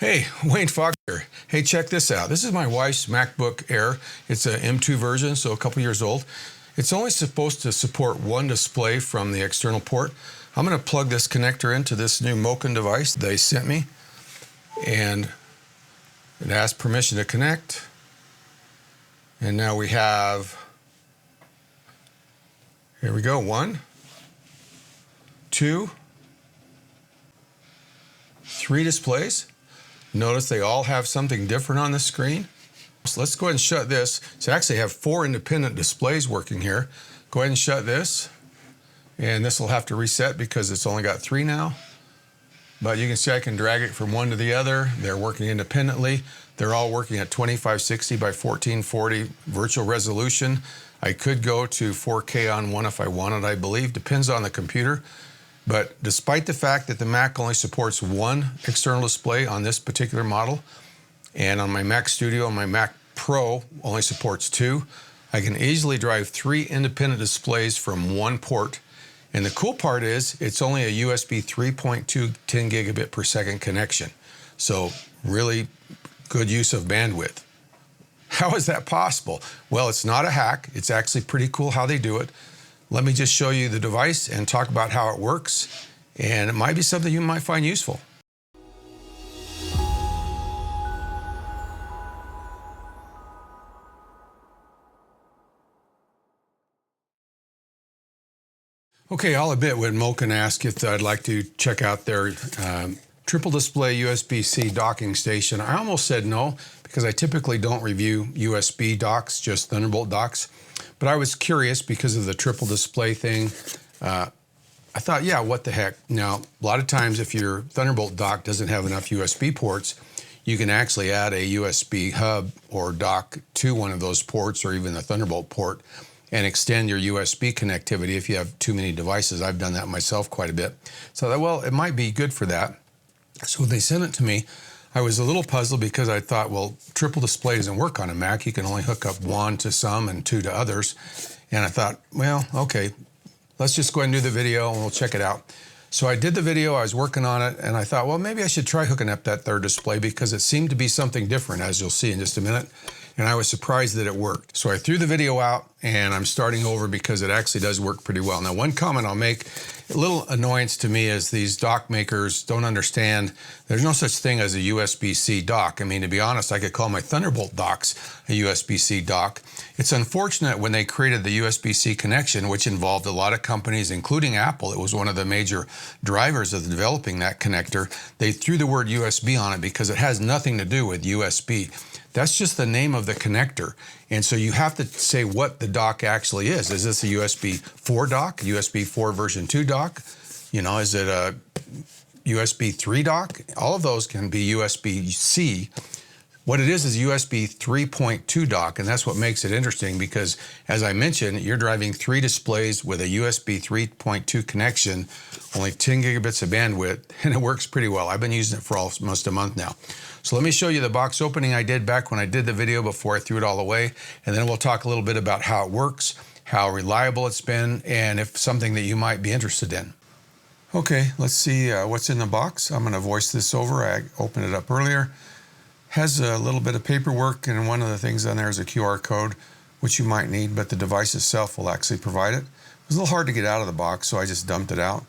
Hey, Wayne Fox here. Hey, check this out. This is my wife's MacBook Air. It's a M2 version, so a couple years old. It's only supposed to support one display from the external port. I'm going to plug this connector into this new Mokin device they sent me, and it asks permission to connect. And now we have, here we go, 1, 2, 3 displays. Notice they all have something different on the screen. So let's go ahead and shut this. So I actually have 4 independent displays working here. Go ahead and shut this. And this will have to reset because it's only got 3 now. But you can see I can drag it from one to the other. They're working independently. They're all working at 2560 by 1440 virtual resolution. I could go to 4K on one if I wanted, I believe. Depends on the computer. But despite the fact that the Mac only supports one external display on this particular model, and on my Mac Studio and my Mac Pro only supports 2, I can easily drive 3 independent displays from one port. And the cool part is it's only a USB 3.2 10 gigabit per second connection. So really good use of bandwidth. How is that possible? Well, it's not a hack. It's actually pretty cool how they do it. Let me just show you the device and talk about how it works, and it might be something you might find useful. Okay, I'll admit when Mokin asked if I'd like to check out their triple display USB-C docking station, I almost said no because I typically don't review USB docks, just Thunderbolt docks. But I was curious because of the triple display thing. I thought, yeah, what the heck. Now, a lot of times if your Thunderbolt dock doesn't have enough USB ports, you can actually add a USB hub or dock to one of those ports or even the Thunderbolt port and extend your USB connectivity if you have too many devices. I've done that myself quite a bit. So I thought, well, it might be good for that. So when they sent it to me, I was a little puzzled because I thought, well, triple display doesn't work on a Mac. You can only hook up 1 to some and 2 to others. And I thought, well, okay, let's just go ahead and do the video and we'll check it out. So I did the video, I was working on it, and I thought, well, maybe I should try hooking up that third display because it seemed to be something different, as you'll see in just a minute. And I was surprised that it worked. So I threw the video out and I'm starting over because it actually does work pretty well. Now, one comment I'll make, a little annoyance to me is these dock makers don't understand there's no such thing as a USB-C dock. I mean, to be honest, I could call my Thunderbolt docks a USB-C dock. It's unfortunate when they created the USB-C connection, which involved a lot of companies, including Apple. It was one of the major drivers of developing that connector. They threw the word USB on it because it has nothing to do with USB. That's just the name of the connector. And so you have to say what the dock actually is. Is this a USB 4 dock, USB 4 version 2 dock? You know, is it a USB 3 dock? All of those can be USB-C. What it is USB 3.2 dock, and that's what makes it interesting because, as I mentioned, you're driving 3 displays with a USB 3.2 connection, only 10 gigabits of bandwidth, and it works pretty well. I've been using it for almost a month now. So let me show you the box opening I did back when I did the video before I threw it all away, and then we'll talk a little bit about how it works, how reliable it's been, and if something that you might be interested in. Okay, let's see what's in the box. I'm going to voice this over. I opened it up earlier. Has a little bit of paperwork, and one of the things on there is a QR code, which you might need, but the device itself will actually provide it. It was a little hard to get out of the box, so I just dumped it out.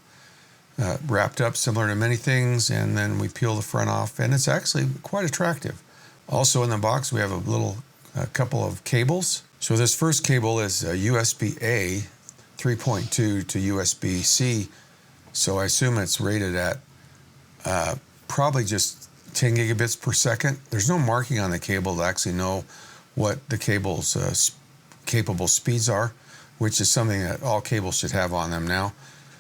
Wrapped up similar to many things, and then we peel the front off, and it's actually quite attractive. Also in the box, we have a couple of cables. So this first cable is USB-A 3.2 to USB-C, so I assume it's rated at probably just 10 gigabits per second. There's no marking on the cable to actually know what the cable's capable speeds are, which is something that all cables should have on them now.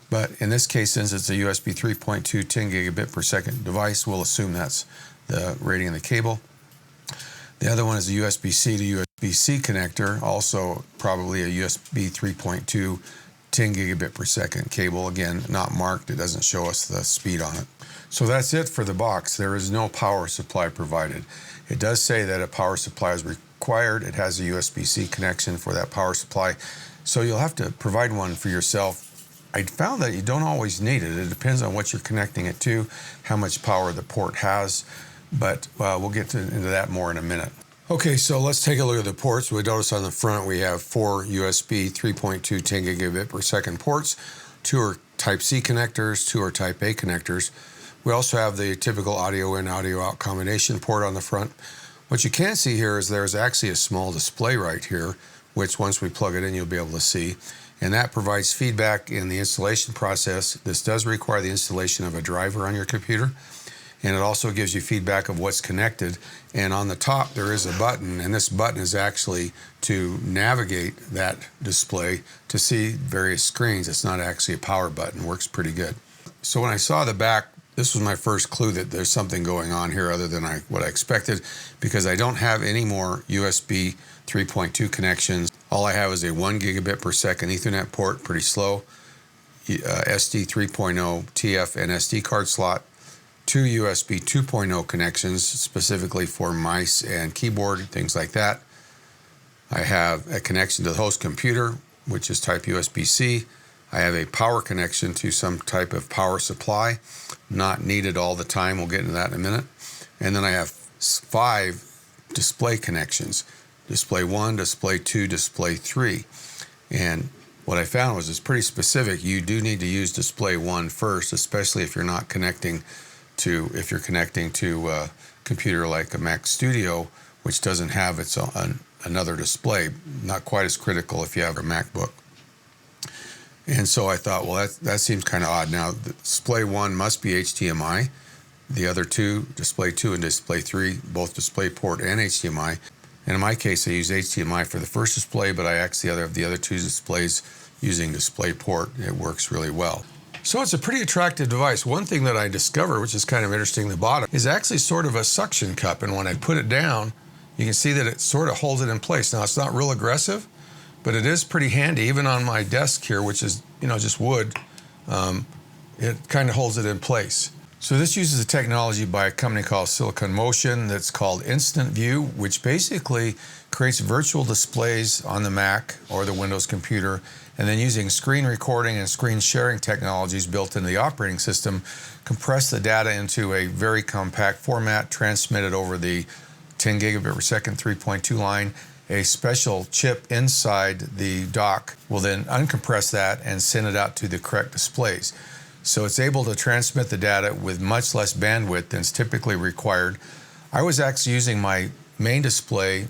But in this case, since it's a USB 3.2 10 gigabit per second device, we'll assume that's the rating of the cable. The other one is a USB-C to USB-C connector, also probably a USB 3.2 10 gigabit per second cable. Again, not marked. It doesn't show us the speed on it. So that's it for the box. There is no power supply provided. It does say that a power supply is required. It has a USB-C connection for that power supply. So you'll have to provide one for yourself. I found that you don't always need it. It depends on what you're connecting it to, how much power the port has. but we'll get into that more in a minute. Okay, so let's take a look at the ports. We notice on the front we have 4 USB 3.2 10 gigabit per second ports. 2 are Type-C connectors, 2 are Type-A connectors. We also have the typical audio in, audio out combination port on the front. What you can see here is there's actually a small display right here, which once we plug it in, you'll be able to see. And that provides feedback in the installation process. This does require the installation of a driver on your computer. And it also gives you feedback of what's connected. And on the top, there is a button, and this button is actually to navigate that display to see various screens. It's not actually a power button. Works pretty good. So when I saw the back, this was my first clue that there's something going on here other than what I expected, because I don't have any more USB 3.2 connections. All I have is a 1 gigabit per second Ethernet port, pretty slow, SD 3.0 TF and SD card slot, 2 USB 2.0 connections, specifically for mice and keyboard, things like that. I have a connection to the host computer, which is type USB-C. I have a power connection to some type of power supply, not needed all the time. We'll get into that in a minute. And then I have 5 display connections. Display 1, Display 2, Display 3. And what I found was it's pretty specific. You do need to use Display 1 first, especially if you're not connecting to, if you're connecting to a computer like a Mac Studio, which doesn't have its own, another display. Not quite as critical if you have a MacBook. And so I thought, well, that seems kind of odd. Now, Display 1 must be HDMI. The other 2, Display 2 and Display 3, both DisplayPort and HDMI. And in my case, I use HDMI for the first display, but I actually have the other 2 displays using DisplayPort. It works really well. So it's a pretty attractive device. One thing that I discovered, which is kind of interesting, the bottom is actually sort of a suction cup. And when I put it down, you can see that it sort of holds it in place. Now, it's not real aggressive, but it is pretty handy. Even on my desk here, which is, just wood, it kind of holds it in place. So this uses a technology by a company called Silicon Motion that's called Instant View, which basically creates virtual displays on the Mac or the Windows computer, and then using screen recording and screen sharing technologies built into the operating system, compress the data into a very compact format, transmit it over the 10 gigabit per second 3.2 line. A special chip inside the dock will then uncompress that and send it out to the correct displays. So it's able to transmit the data with much less bandwidth than is typically required. I was actually using my main display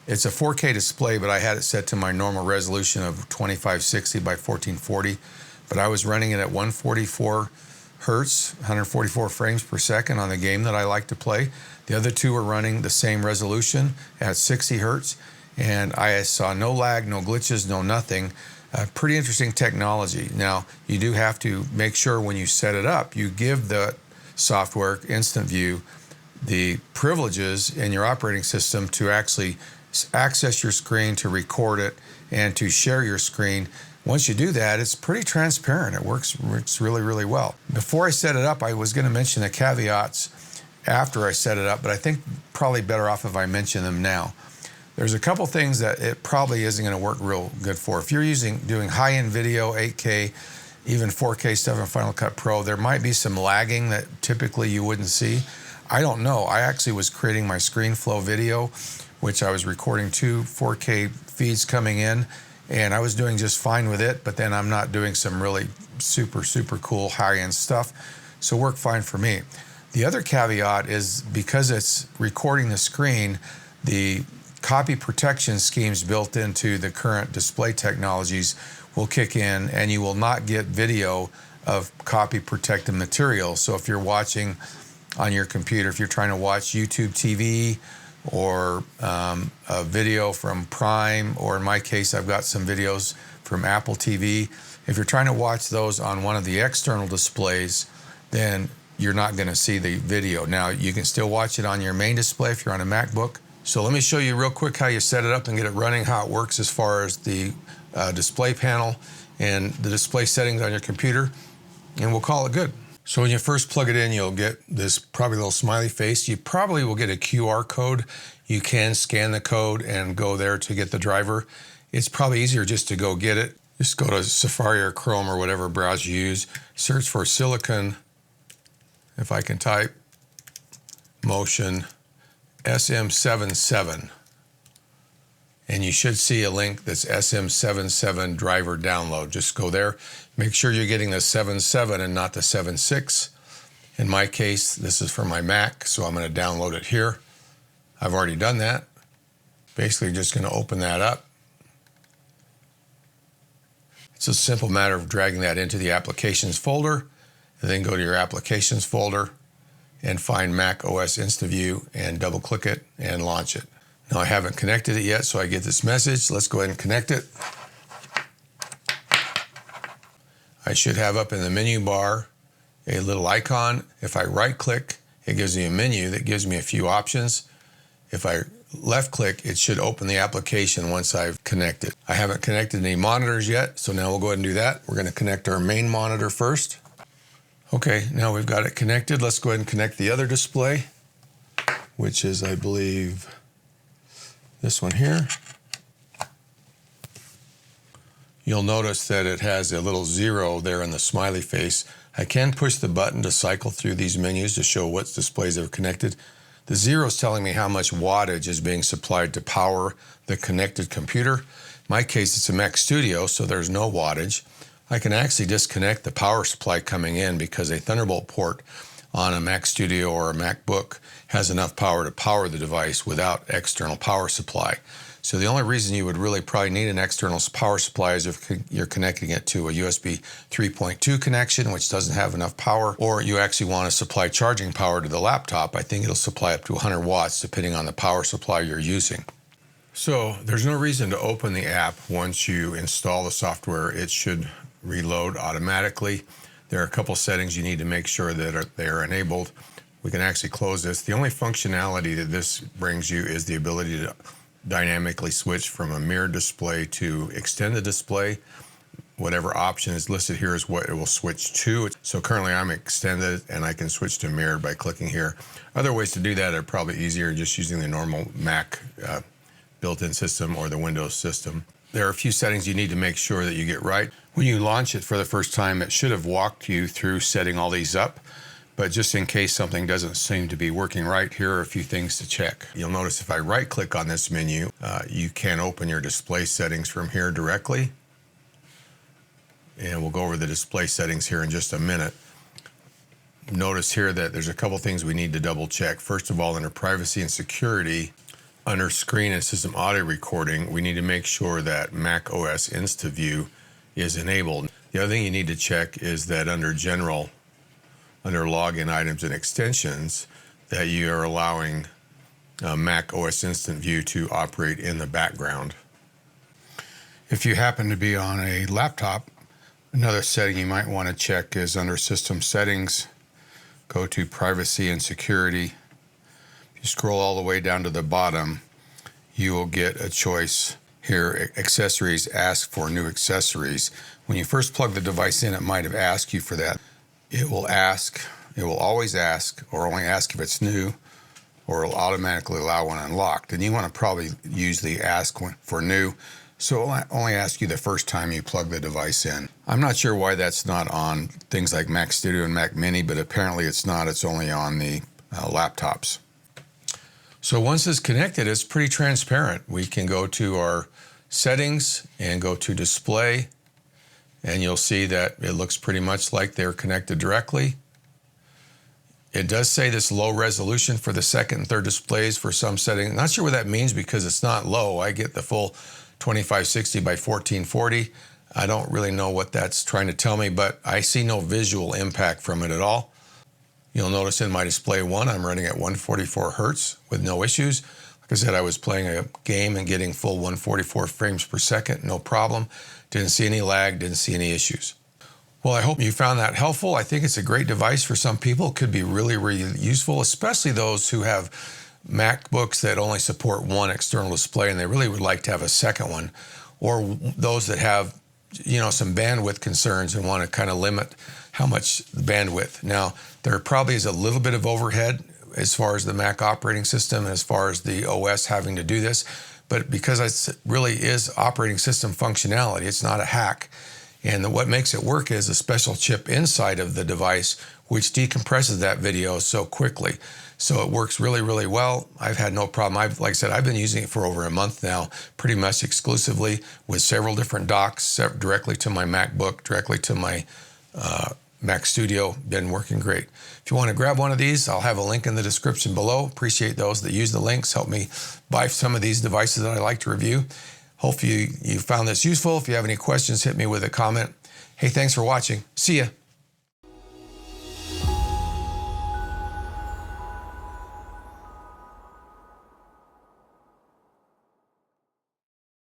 it's a 4K display, but I had it set to my normal resolution of 2560 by 1440. But I was running it at 144 hertz, 144 frames per second on the game that I like to play. The other 2 were running the same resolution at 60 hertz, and I saw no lag, no glitches, no nothing. Pretty interesting technology. Now, you do have to make sure when you set it up, you give the software, Instant View, the privileges in your operating system to actually access your screen, to record it, and to share your screen. Once you do that, it's pretty transparent. It works really, really well. Before I set it up, I was going to mention the caveats after I set it up, but I think probably better off if I mention them now. There's a couple things that it probably isn't going to work real good for. If you're doing high-end video, 8K, even 4K stuff in Final Cut Pro, there might be some lagging that typically you wouldn't see. I don't know. I actually was creating my ScreenFlow video, which I was recording 2 4K feeds coming in, and I was doing just fine with it, but then I'm not doing some really super, super cool high-end stuff, so it worked fine for me. The other caveat is because it's recording the screen, the copy protection schemes built into the current display technologies will kick in, and you will not get video of copy protected material. So if you're watching on your computer, if you're trying to watch YouTube TV or a video from Prime, or in my case, I've got some videos from Apple TV. If you're trying to watch those on one of the external displays, then you're not going to see the video. Now, you can still watch it on your main display if you're on a MacBook. So let me show you real quick how you set it up and get it running, how it works as far as the display panel and the display settings on your computer, and we'll call it good. So when you first plug it in, you'll get this probably little smiley face. You probably will get a QR code. You can scan the code and go there to get the driver. It's probably easier just to go get it. Just go to Safari or Chrome or whatever browser you use. Search for Silicon, if I can type. Motion SM77. And you should see a link that's SM77 driver download. Just go there. Make sure you're getting the 77 and not the 76. In my case, this is for my Mac, so I'm going to download it here. I've already done that. Basically just going to open that up. It's a simple matter of dragging that into the applications folder, and then go to your applications folder and find Mac OS InstaView and double click it and launch it. Now I haven't connected it yet, so I get this message. Let's go ahead and connect it. I should have up in the menu bar a little icon. If I right click, it gives me a menu that gives me a few options. If I left click, it should open the application once I've connected. I haven't connected any monitors yet, so now we'll go ahead and do that. We're going to connect our main monitor first. Okay, now we've got it connected. Let's go ahead and connect the other display, which is, I believe, this one here. You'll notice that it has a little 0 there in the smiley face. I can push the button to cycle through these menus to show what displays are connected. The 0 is telling me how much wattage is being supplied to power the connected computer. In my case, it's a Mac Studio, so there's no wattage. I can actually disconnect the power supply coming in because a Thunderbolt port on a Mac Studio or a MacBook has enough power to power the device without external power supply. So the only reason you would really probably need an external power supply is if you're connecting it to a USB 3.2 connection, which doesn't have enough power, or you actually want to supply charging power to the laptop. I think it'll supply up to 100 watts depending on the power supply you're using. So there's no reason to open the app once you install the software. It should reload automatically. There are a couple settings you need to make sure that they are enabled. We can actually close this. The only functionality that this brings you is the ability to dynamically switch from a mirrored display to extend the display. Whatever option is listed here is what it will switch to. So currently I'm extended and I can switch to mirrored by clicking here. Other ways to do that are probably easier just using the normal Mac built-in system or the Windows system. There are a few settings you need to make sure that you get right. When you launch it for the first time, it should have walked you through setting all these up. But just in case something doesn't seem to be working right, here are a few things to check. You'll notice if I right-click on this menu, you can open your display settings from here directly. And we'll go over the display settings here in just a minute. Notice here that there's a couple things we need to double check. First of all, under privacy and security, under screen and system audio recording, we need to make sure that Mac OS InstaView is enabled. The other thing you need to check is that under general, under login items and extensions, that you are allowing Mac OS Instant View to operate in the background. If you happen to be on a laptop, another setting you might want to check is under System Settings, go to Privacy and Security. If you scroll all the way down to the bottom, you will get a choice here, Accessories, ask for new accessories. When you first plug the device in, it might have asked you for that. It will always ask, or only ask if it's new, or it'll automatically allow when unlocked. And you want to probably use the ask for new, so it'll only ask you the first time you plug the device in. I'm not sure why that's not on things like Mac Studio and Mac Mini, but apparently it's not. It's only on the laptops. So once it's connected, it's pretty transparent. We can go to our settings and go to display, and you'll see that it looks pretty much like they're connected directly. It does say this low resolution for the second and third displays for some settings. Not sure what that means because it's not low. I get the full 2560 by 1440. I don't really know what that's trying to tell me, but I see no visual impact from it at all. You'll notice in my display 1, I'm running at 144 Hertz with no issues. Like I said, I was playing a game and getting full 144 frames per second, no problem. Didn't see any lag, didn't see any issues. Well, I hope you found that helpful. I think it's a great device for some people. It could be really, really useful, especially those who have MacBooks that only support one external display and they really would like to have a second one, or those that have, some bandwidth concerns and want to kind of limit how much bandwidth. Now, there probably is a little bit of overhead as far as the Mac operating system and as far as the OS having to do this, but because it really is operating system functionality, it's not a hack. And what makes it work is a special chip inside of the device which decompresses that video so quickly. So it works really, really well. I've had no problem. Like I said, I've been using it for over a month now, pretty much exclusively with several different docks, directly to my MacBook, directly to my Mac Studio. Been working great. If you want to grab one of these, I'll have a link in the description below. Appreciate those that use the links. Help me buy some of these devices that I like to review. Hopefully you found this useful. If you have any questions, hit me with a comment. Hey, thanks for watching. See ya.